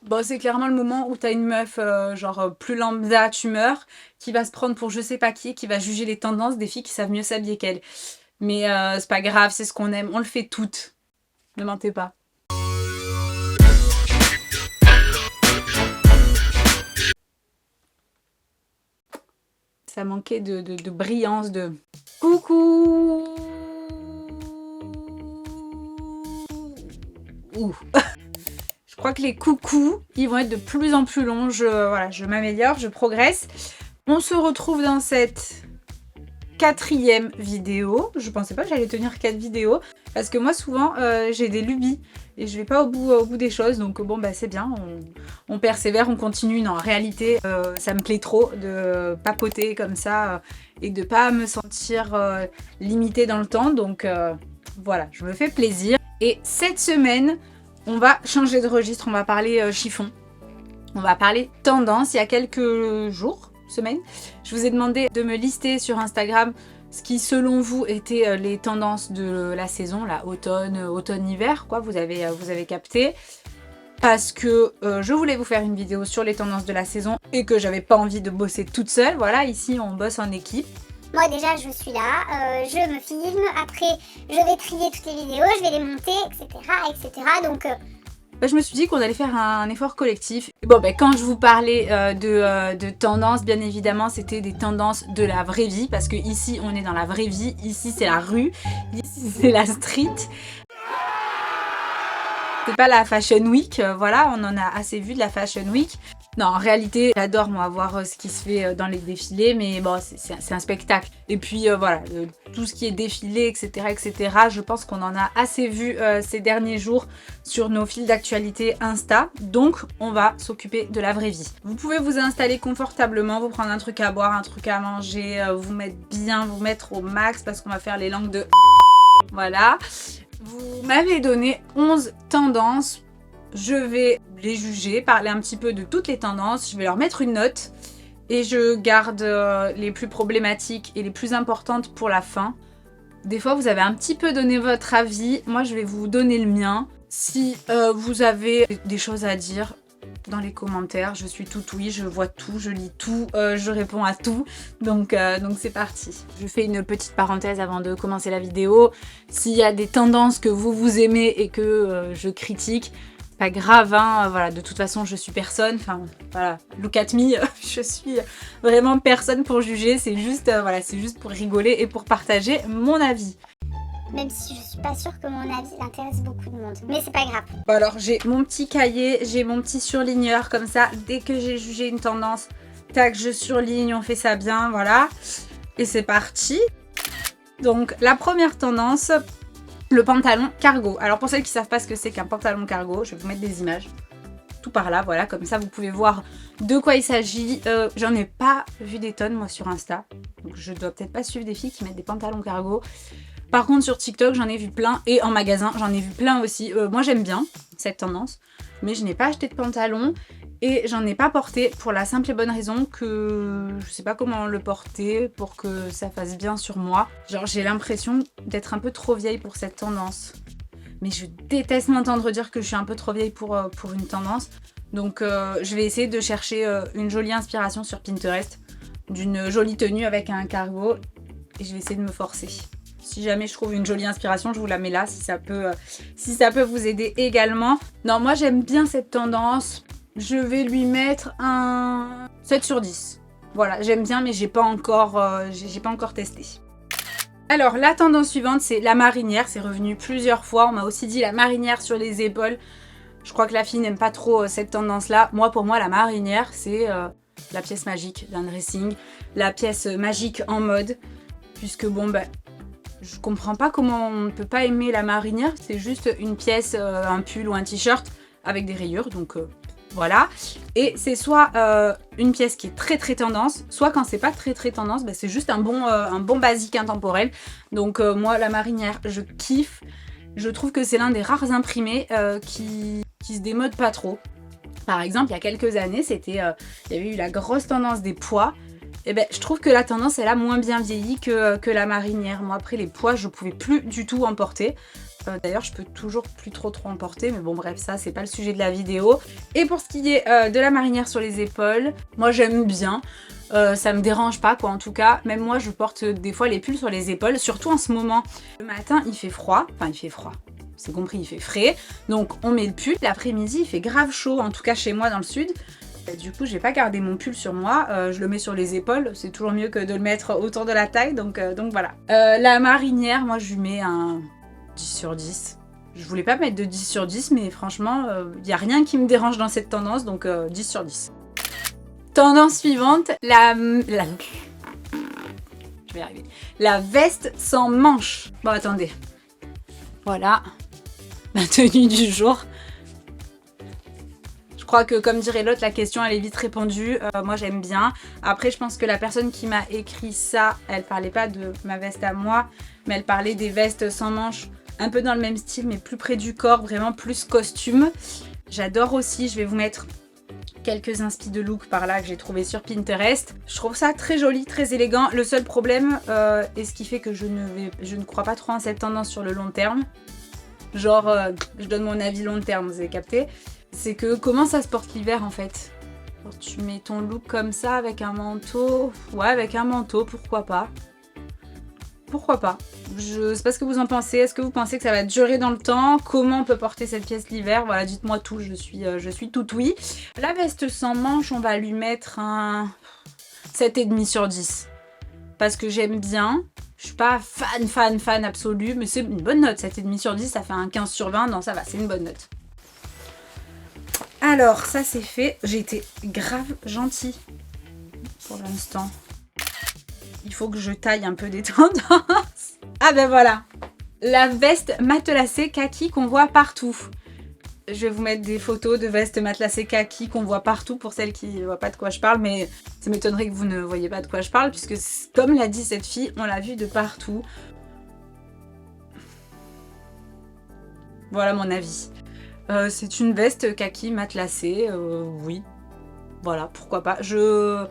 Bon, c'est clairement le moment où t'as une meuf, plus lambda, tu meurs, qui va se prendre pour je sais pas qui va juger les tendances des filles qui savent mieux s'habiller qu'elle. Mais c'est pas grave, c'est ce qu'on aime, on le fait toutes. Ne mentez pas. Ça manquait de brillance, de... Coucou. Ouh. Je crois que les coucous, ils vont être de plus en plus longs. Je m'améliore, je progresse. On se retrouve dans cette 4e vidéo. Je pensais pas que j'allais tenir 4 vidéos. Parce que moi, souvent, j'ai des lubies. Et je vais pas au bout des choses. Donc bon, bah c'est bien. On persévère, on continue. Non, en réalité, ça me plaît trop de papoter comme ça. Et de pas me sentir limitée dans le temps. Donc voilà, je me fais plaisir. Et cette semaine... on va changer de registre, on va parler chiffon. On va parler tendance. Il y a quelques jours, semaines, je vous ai demandé de me lister sur Instagram ce qui, selon vous, étaient les tendances de la saison, là, automne-hiver, quoi, vous avez capté. Parce que je voulais vous faire une vidéo sur les tendances de la saison et que j'avais pas envie de bosser toute seule. Voilà, ici, on bosse en équipe. Moi déjà je suis là, je me filme, après je vais trier toutes les vidéos, je vais les monter, etc. Donc je me suis dit qu'on allait faire un effort collectif. Bon, quand je vous parlais de tendances, bien évidemment, c'était des tendances de la vraie vie. Parce que ici, on est dans la vraie vie. Ici, c'est la rue. Ici, c'est la street. C'est pas la Fashion Week. Voilà, on en a assez vu de la Fashion Week. Non, en réalité, j'adore moi voir ce qui se fait dans les défilés, mais bon, c'est un spectacle. Et puis voilà, tout ce qui est défilé, etc., je pense qu'on en a assez vu ces derniers jours sur nos fils d'actualité Insta. Donc, on va s'occuper de la vraie vie. Vous pouvez vous installer confortablement, vous prendre un truc à boire, un truc à manger, vous mettre bien, vous mettre au max parce qu'on va faire les langues de... Voilà. Vous m'avez donné 11 tendances. Je vais les juger, parler un petit peu de toutes les tendances, je vais leur mettre une note et je garde les plus problématiques et les plus importantes pour la fin. Des fois, vous avez un petit peu donné votre avis, moi je vais vous donner le mien. Si vous avez des choses à dire dans les commentaires, je suis tout oui, je vois tout, je lis tout, je réponds à tout, donc c'est parti. Je fais une petite parenthèse avant de commencer la vidéo. S'il y a des tendances que vous aimez et que je critique, pas grave, hein, voilà, de toute façon je suis personne, enfin voilà, look at me, je suis vraiment personne pour juger, c'est juste, voilà, c'est juste pour rigoler et pour partager mon avis. Même si je suis pas sûre que mon avis intéresse beaucoup de monde, mais c'est pas grave. Bon alors j'ai mon petit cahier, j'ai mon petit surligneur comme ça, dès que j'ai jugé une tendance, tac, je surligne, on fait ça bien, voilà, et c'est parti. Donc la première tendance... le pantalon cargo. Alors pour celles qui ne savent pas ce que c'est qu'un pantalon cargo, je vais vous mettre des images. Tout par là, voilà, comme ça vous pouvez voir de quoi il s'agit. J'en ai pas vu des tonnes moi sur Insta. Donc je dois peut-être pas suivre des filles qui mettent des pantalons cargo. Par contre sur TikTok j'en ai vu plein et en magasin j'en ai vu plein aussi. Moi j'aime bien cette tendance, mais je n'ai pas acheté de pantalon. Et j'en ai pas porté pour la simple et bonne raison que je sais pas comment le porter pour que ça fasse bien sur moi. Genre j'ai l'impression d'être un peu trop vieille pour cette tendance. Mais je déteste m'entendre dire que je suis un peu trop vieille pour une tendance. Donc je vais essayer de chercher une jolie inspiration sur Pinterest d'une jolie tenue avec un cargo. Et je vais essayer de me forcer. Si jamais je trouve une jolie inspiration, je vous la mets là si ça peut vous aider également. Non, moi j'aime bien cette tendance. Je vais lui mettre un 7 sur 10. Voilà, j'aime bien, mais j'ai pas encore testé. Alors, la tendance suivante, c'est la marinière. C'est revenu plusieurs fois. On m'a aussi dit la marinière sur les épaules. Je crois que la fille n'aime pas trop cette tendance-là. Moi, pour moi, la marinière, c'est la pièce magique d'un dressing. La pièce magique en mode. Puisque, bon, je comprends pas comment on ne peut pas aimer la marinière. C'est juste une pièce, un pull ou un t-shirt avec des rayures. Donc... voilà, et c'est soit une pièce qui est très tendance, soit quand c'est pas très tendance, c'est juste un bon basique intemporel. Donc moi la marinière je kiffe, je trouve que c'est l'un des rares imprimés qui se démode pas trop. Par exemple il y a quelques années il y avait eu la grosse tendance des pois. Et je trouve que la tendance elle a moins bien vieilli que la marinière. Moi après les pois je pouvais plus du tout en porter. D'ailleurs, je peux toujours plus trop en porter, mais bon bref, ça c'est pas le sujet de la vidéo. Et pour ce qui est de la marinière sur les épaules, moi j'aime bien. Ça me dérange pas quoi, en tout cas. Même moi je porte des fois les pulls sur les épaules, surtout en ce moment. Le matin il fait froid, enfin il fait froid, c'est compris, il fait frais. Donc on met le pull, l'après-midi il fait grave chaud, en tout cas chez moi dans le sud. Du coup, j'ai pas gardé mon pull sur moi, je le mets sur les épaules, c'est toujours mieux que de le mettre autour de la taille, donc voilà. La marinière, moi je lui mets un 10 sur 10. Je voulais pas mettre de 10 sur 10, mais franchement, il n'y a rien qui me dérange dans cette tendance, donc 10 sur 10. Tendance suivante, je vais y arriver. La veste sans manches. Bon, attendez. Voilà, ma tenue du jour. Je crois que comme dirait l'autre, la question elle est vite répondue. Moi j'aime bien. Après je pense que la personne qui m'a écrit ça, elle parlait pas de ma veste à moi, mais elle parlait des vestes sans manches, un peu dans le même style mais plus près du corps, vraiment plus costume. J'adore aussi, je vais vous mettre quelques inspi de look par là que j'ai trouvé sur Pinterest. Je trouve ça très joli, très élégant. Le seul problème, et ce qui fait que je ne crois pas trop en cette tendance sur le long terme, genre je donne mon avis long terme, vous avez capté, c'est que comment ça se porte l'hiver en fait. Alors, tu mets ton look comme ça avec un manteau, ouais avec un manteau, pourquoi pas. Pourquoi pas. Je sais pas ce que vous en pensez, est-ce que vous pensez que ça va durer dans le temps? Comment on peut porter cette pièce l'hiver? Voilà, dites-moi tout, je suis tout oui. La veste sans manches, on va lui mettre un 7,5 sur 10. Parce que j'aime bien. Je suis pas fan absolue, mais c'est une bonne note. 7,5 sur 10, ça fait un 15 sur 20. Non, ça va, c'est une bonne note. Alors, ça c'est fait. J'ai été grave gentille pour l'instant. Il faut que je taille un peu des tendances. Ah ben voilà. La veste matelassée kaki qu'on voit partout. Je vais vous mettre des photos de vestes matelassées kaki qu'on voit partout pour celles qui ne voient pas de quoi je parle. Mais ça m'étonnerait que vous ne voyez pas de quoi je parle. Puisque comme l'a dit cette fille, on l'a vu de partout. Voilà mon avis. C'est une veste kaki matelassée, oui. Voilà, pourquoi pas. Je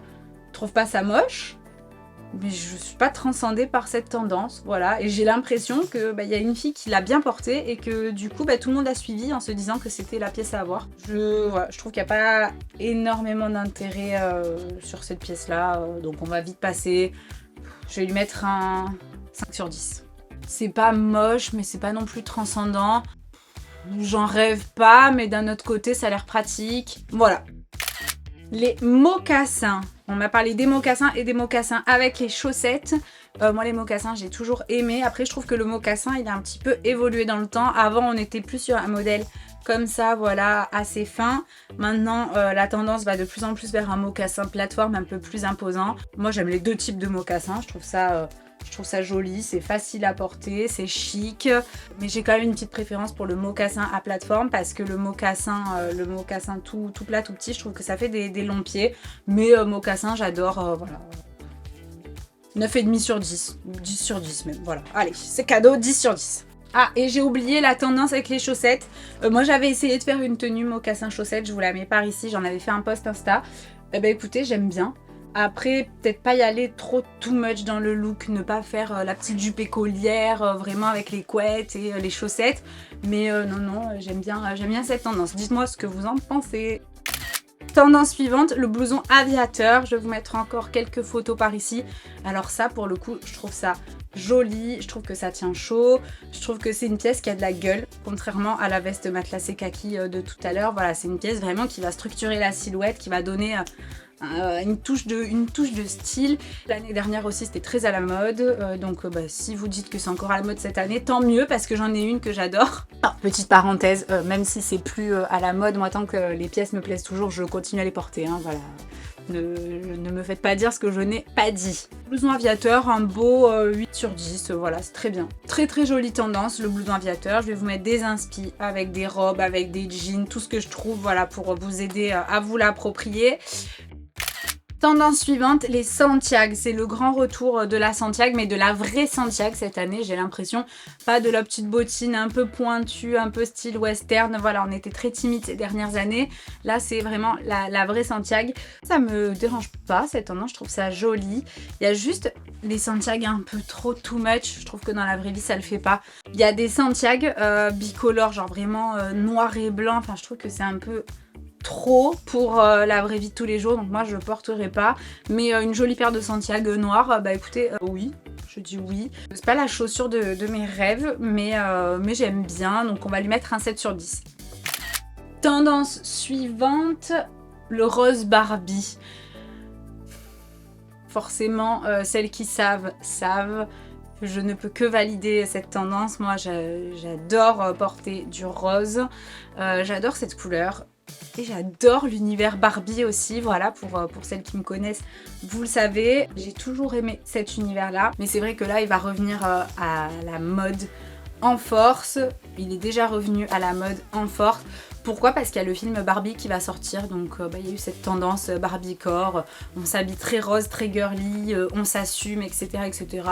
trouve pas ça moche, mais je suis pas transcendée par cette tendance, voilà. Et j'ai l'impression que y a une fille qui l'a bien portée et que du coup tout le monde a suivi en se disant que c'était la pièce à avoir. Voilà, je trouve qu'il n'y a pas énormément d'intérêt sur cette pièce-là, donc on va vite passer. Je vais lui mettre un 5 sur 10. C'est pas moche, mais c'est pas non plus transcendant. J'en rêve pas, mais d'un autre côté, ça a l'air pratique. Voilà. Les mocassins. On m'a parlé des mocassins et des mocassins avec les chaussettes. Moi, les mocassins, j'ai toujours aimé. Après, je trouve que le mocassin, il a un petit peu évolué dans le temps. Avant, on était plus sur un modèle comme ça, voilà, assez fin. Maintenant, la tendance va de plus en plus vers un mocassin plateforme un peu plus imposant. Moi, j'aime les deux types de mocassins. Je trouve ça joli, c'est facile à porter, c'est chic. Mais j'ai quand même une petite préférence pour le mocassin à plateforme parce que le mocassin tout plat, tout petit, je trouve que ça fait des longs pieds. Mais mocassin, j'adore, voilà. 9,5 sur 10. 10 sur 10 même, voilà. Allez, c'est cadeau, 10 sur 10. Ah, et j'ai oublié la tendance avec les chaussettes. Moi, j'avais essayé de faire une tenue mocassin chaussettes, je vous la mets par ici, j'en avais fait un post Insta. Eh ben écoutez, j'aime bien. Après, peut-être pas y aller trop too much dans le look, ne pas faire la petite jupe écolière, vraiment avec les couettes et les chaussettes. Mais non, j'aime bien cette tendance. Dites-moi ce que vous en pensez. Tendance suivante, le blouson aviateur. Je vais vous mettre encore quelques photos par ici. Alors ça, pour le coup, je trouve ça joli. Je trouve que ça tient chaud. Je trouve que c'est une pièce qui a de la gueule, contrairement à la veste matelassée kaki de tout à l'heure. Voilà, c'est une pièce vraiment qui va structurer la silhouette, qui va donner une touche de style. L'année dernière aussi c'était très à la mode, donc si vous dites que c'est encore à la mode cette année, tant mieux parce que j'en ai une que j'adore. Petite parenthèse, même si c'est plus à la mode, moi tant que les pièces me plaisent toujours, je continue à les porter, hein, voilà. Ne me faites pas dire ce que je n'ai pas dit. Blouson aviateur, un beau 8 sur 10, voilà, c'est très bien. Très très jolie tendance, le blouson aviateur. Je vais vous mettre des inspi avec des robes, avec des jeans, tout ce que je trouve, voilà, pour vous aider à vous l'approprier. Tendance suivante, les Santiago. C'est le grand retour de la Santiago, mais de la vraie Santiago cette année, j'ai l'impression. Pas de la petite bottine un peu pointue, un peu style western. Voilà, on était très timide ces dernières années. Là, c'est vraiment la vraie Santiago. Ça me dérange pas, cette tendance, je trouve ça joli. Il y a juste les Santiago un peu trop too much. Je trouve que dans la vraie vie, ça le fait pas. Il y a des Santiago bicolores, genre vraiment noir et blanc. Enfin, je trouve que c'est un peu trop pour la vraie vie de tous les jours. Donc moi, je porterai pas. Mais une jolie paire de Santiago noire, bah écoutez, oui. Je dis oui. C'est pas la chaussure de mes rêves, mais j'aime bien. Donc on va lui mettre un 7 sur 10. Tendance suivante, le rose Barbie. Forcément, celles qui savent. Je ne peux que valider cette tendance. Moi, j'adore porter du rose. J'adore cette couleur. Et j'adore l'univers Barbie aussi, voilà, pour celles qui me connaissent, vous le savez. J'ai toujours aimé cet univers-là. Mais c'est vrai que là, il va revenir à la mode en force. Il est déjà revenu à la mode en force. Pourquoi? Parce qu'il y a le film Barbie qui va sortir, donc il y a eu cette tendance Barbie-core, on s'habille très rose, très girly, on s'assume, etc., etc.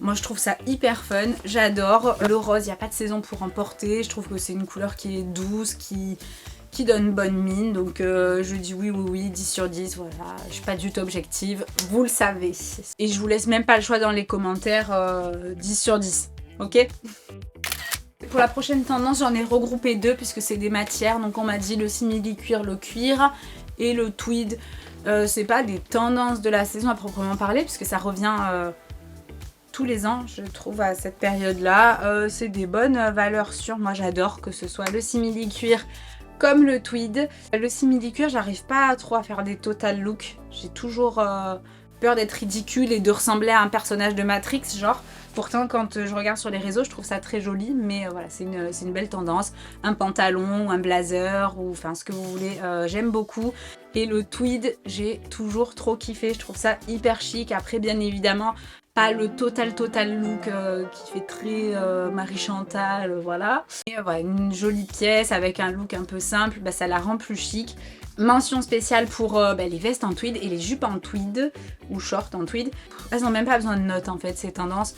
Moi je trouve ça hyper fun, j'adore. Le rose, il n'y a pas de saison pour en porter, je trouve que c'est une couleur qui est douce, qui donne bonne mine, donc je dis oui, 10 sur 10, voilà, je suis pas du tout objective, vous le savez. Et je vous laisse même pas le choix dans les commentaires, 10 sur 10, ok? Pour la prochaine tendance, j'en ai regroupé deux puisque c'est des matières. Donc on m'a dit le simili-cuir, le cuir et le tweed. C'est pas des tendances de la saison à proprement parler puisque ça revient tous les ans, je trouve, à cette période-là. C'est des bonnes valeurs sûres. Moi j'adore que ce soit le simili-cuir comme le tweed. Le simili-cuir, j'arrive pas trop à faire des total looks. J'ai toujours peur d'être ridicule et de ressembler à un personnage de Matrix, genre. Pourtant, quand je regarde sur les réseaux, je trouve ça très joli, mais voilà, c'est une belle tendance. Un pantalon, un blazer, ou enfin ce que vous voulez, j'aime beaucoup. Et le tweed, j'ai toujours trop kiffé, je trouve ça hyper chic. Après, bien évidemment, pas le total look qui fait très Marie Chantal, voilà. Et voilà, une jolie pièce avec un look un peu simple, bah, ça la rend plus chic. Mention spéciale pour les vestes en tweed et les jupes en tweed, ou shorts en tweed. Elles n'ont même pas besoin de notes en fait, ces tendances.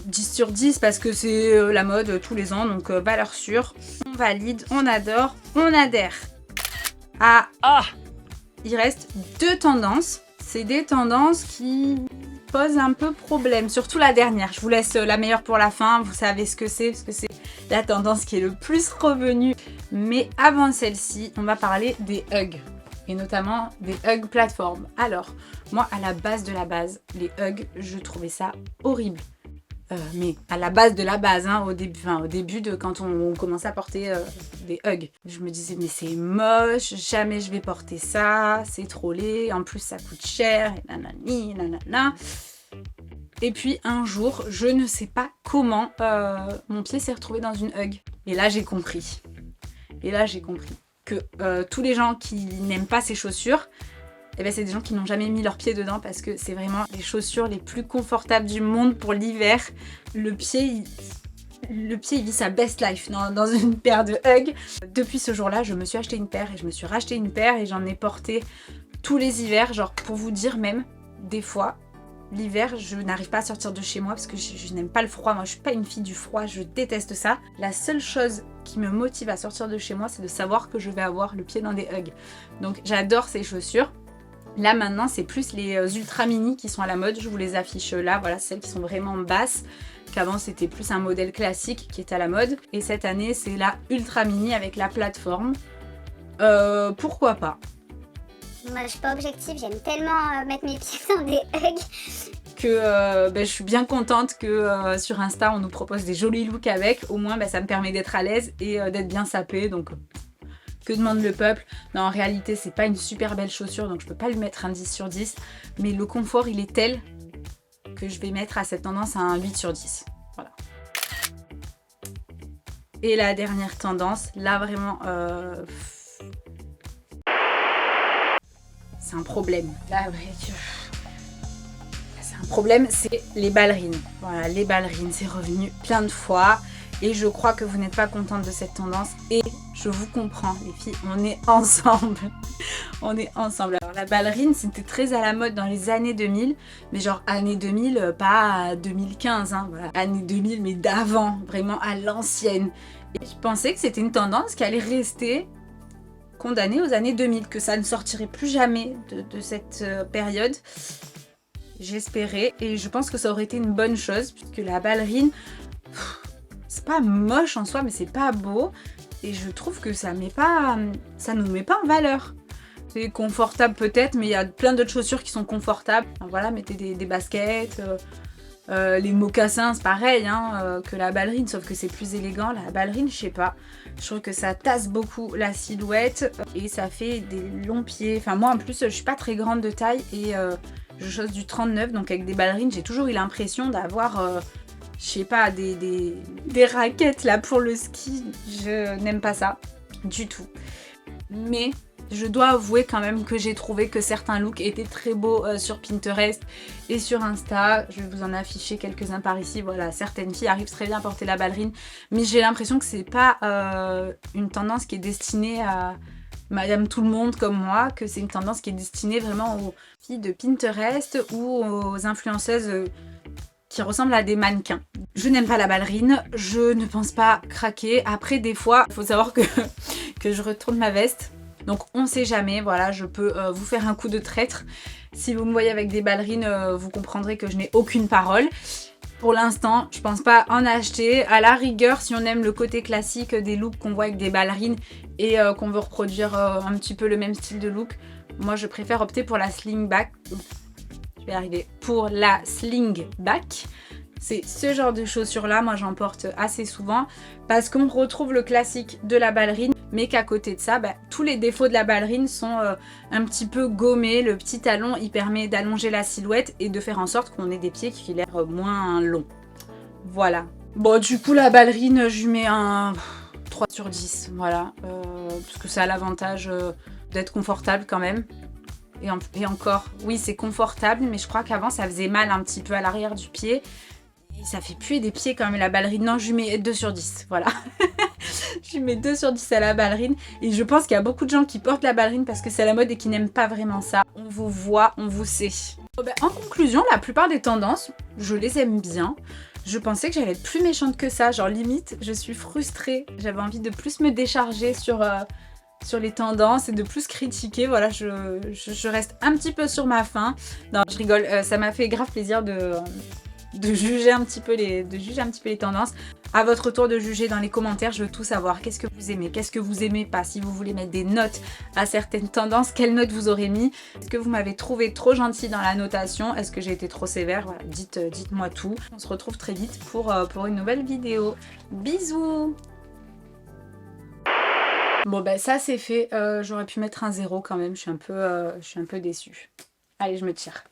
10 sur 10 parce que c'est la mode tous les ans, donc valeur sûre. On valide, on adore, on adhère. Il reste deux tendances. C'est des tendances qui posent un peu problème, surtout la dernière. Je vous laisse la meilleure pour la fin, vous savez ce que c'est, parce que c'est la tendance qui est le plus revenue. Mais avant celle-ci, on va parler des hugs. Et notamment des hugs plateformes. Alors, moi, à la base de la base, les hugs, je trouvais ça horrible. Mais à la base de la base, hein, au début de quand on commençait à porter des hugs. Je me disais, mais c'est moche, jamais je vais porter ça, c'est trop laid, en plus ça coûte cher, et nanani, nanana. Et puis un jour, je ne sais pas comment, mon pied s'est retrouvé dans une hug. Et là, j'ai compris. Que tous les gens qui n'aiment pas ces chaussures, eh ben, c'est des gens qui n'ont jamais mis leurs pieds dedans parce que c'est vraiment les chaussures les plus confortables du monde pour l'hiver. Le pied, il vit sa best life dans une paire de hugs. Depuis ce jour-là, je me suis acheté une paire et je me suis racheté une paire et j'en ai porté tous les hivers. Genre, pour vous dire même, des fois, l'hiver, je n'arrive pas à sortir de chez moi parce que je n'aime pas le froid. Moi, je suis pas une fille du froid, je déteste ça. La seule chose qui me motive à sortir de chez moi, c'est de savoir que je vais avoir le pied dans des hugs. Donc, j'adore ces chaussures. Là maintenant c'est plus les ultra mini qui sont à la mode, je vous les affiche là, voilà celles qui sont vraiment basses, qu'avant c'était plus un modèle classique qui est à la mode. Et cette année c'est la ultra mini avec la plateforme, pourquoi pas. Moi je suis pas objective, j'aime tellement mettre mes pieds dans des hugs. Que je suis bien contente que sur Insta on nous propose des jolis looks avec, au moins ça me permet d'être à l'aise et d'être bien sapée, donc... Que demande le peuple? Non, en réalité, c'est pas une super belle chaussure, donc je peux pas lui mettre un 10 sur 10. Mais le confort, il est tel que je vais mettre à cette tendance un 8 sur 10. Voilà. Et la dernière tendance, là vraiment... c'est un problème. Là, c'est un problème, c'est les ballerines. Voilà, les ballerines, c'est revenu plein de fois. Et je crois que vous n'êtes pas contente de cette tendance. Et je vous comprends, les filles, on est ensemble. On est ensemble. Alors la ballerine, c'était très à la mode dans les années 2000. Mais genre années 2000, pas 2015. Hein, voilà. Années 2000, mais d'avant. Vraiment à l'ancienne. Et je pensais que c'était une tendance qui allait rester condamnée aux années 2000. Que ça ne sortirait plus jamais de cette période. j'espérais. Et je pense que ça aurait été une bonne chose, puisque la ballerine, c'est pas moche en soi, mais c'est pas beau. Et je trouve que ça nous met pas en valeur. C'est confortable peut-être, mais il y a plein d'autres chaussures qui sont confortables. Enfin, voilà, mettez des baskets, les mocassins, c'est pareil que la ballerine, sauf que c'est plus élégant. La ballerine, je sais pas. Je trouve que ça tasse beaucoup la silhouette et ça fait des longs pieds. Enfin, moi en plus, je suis pas très grande de taille et je chausse du 39, donc avec des ballerines, j'ai toujours eu l'impression d'avoir, je sais pas, des raquettes là pour le ski. Je n'aime pas ça du tout. Mais je dois avouer quand même que j'ai trouvé que certains looks étaient très beaux sur Pinterest et sur Insta. Je vais vous en afficher quelques-uns par ici. Voilà, certaines filles arrivent très bien à porter la ballerine, mais j'ai l'impression que c'est pas une tendance qui est destinée à Madame tout le monde comme moi, que c'est une tendance qui est destinée vraiment aux filles de Pinterest ou aux influenceuses qui ressemblent à des mannequins. Je n'aime pas la ballerine, je ne pense pas craquer. Après, des fois, il faut savoir que je retourne ma veste. Donc on sait jamais, voilà, je peux vous faire un coup de traître. Si vous me voyez avec des ballerines, vous comprendrez que je n'ai aucune parole. Pour l'instant, je pense pas en acheter. À la rigueur, si on aime le côté classique des looks qu'on voit avec des ballerines et qu'on veut reproduire un petit peu le même style de look, moi je préfère opter pour la slingback. Je vais arriver. Pour la slingback. C'est ce genre de chaussures là, moi j'en porte assez souvent parce qu'on retrouve le classique de la ballerine, mais qu'à côté de ça, tous les défauts de la ballerine sont un petit peu gommés. Le petit talon, il permet d'allonger la silhouette et de faire en sorte qu'on ait des pieds qui aient l'air moins longs. Voilà. Bon, du coup, la ballerine, je lui mets un 3 sur 10, voilà. Parce que ça a l'avantage d'être confortable quand même. Et encore, oui, c'est confortable, mais je crois qu'avant, ça faisait mal un petit peu à l'arrière du pied. Et ça fait puer des pieds quand même la ballerine. Non, je lui mets 2 sur 10, voilà. Je lui mets 2 sur 10 à la ballerine. Et je pense qu'il y a beaucoup de gens qui portent la ballerine parce que c'est la mode et qui n'aiment pas vraiment ça. On vous voit, on vous sait. En conclusion, la plupart des tendances, je les aime bien. Je pensais que j'allais être plus méchante que ça. Genre limite, je suis frustrée. J'avais envie de plus me décharger sur les tendances et de plus critiquer. Voilà, je reste un petit peu sur ma faim. Non, je rigole. Ça m'a fait grave plaisir de juger un petit peu les tendances. À votre tour de juger dans les commentaires, je veux tout savoir. Qu'est-ce que vous aimez, qu'est-ce que vous aimez pas? Si vous voulez mettre des notes à certaines tendances, quelles notes vous aurez mis? Est-ce que vous m'avez trouvé trop gentille dans la notation? Est-ce que j'ai été trop sévère? Voilà, dites-moi tout. On se retrouve très vite pour une nouvelle vidéo. Bisous! Bon ça c'est fait, j'aurais pu mettre un 0 quand même, je suis un peu déçue. Allez, je me tire.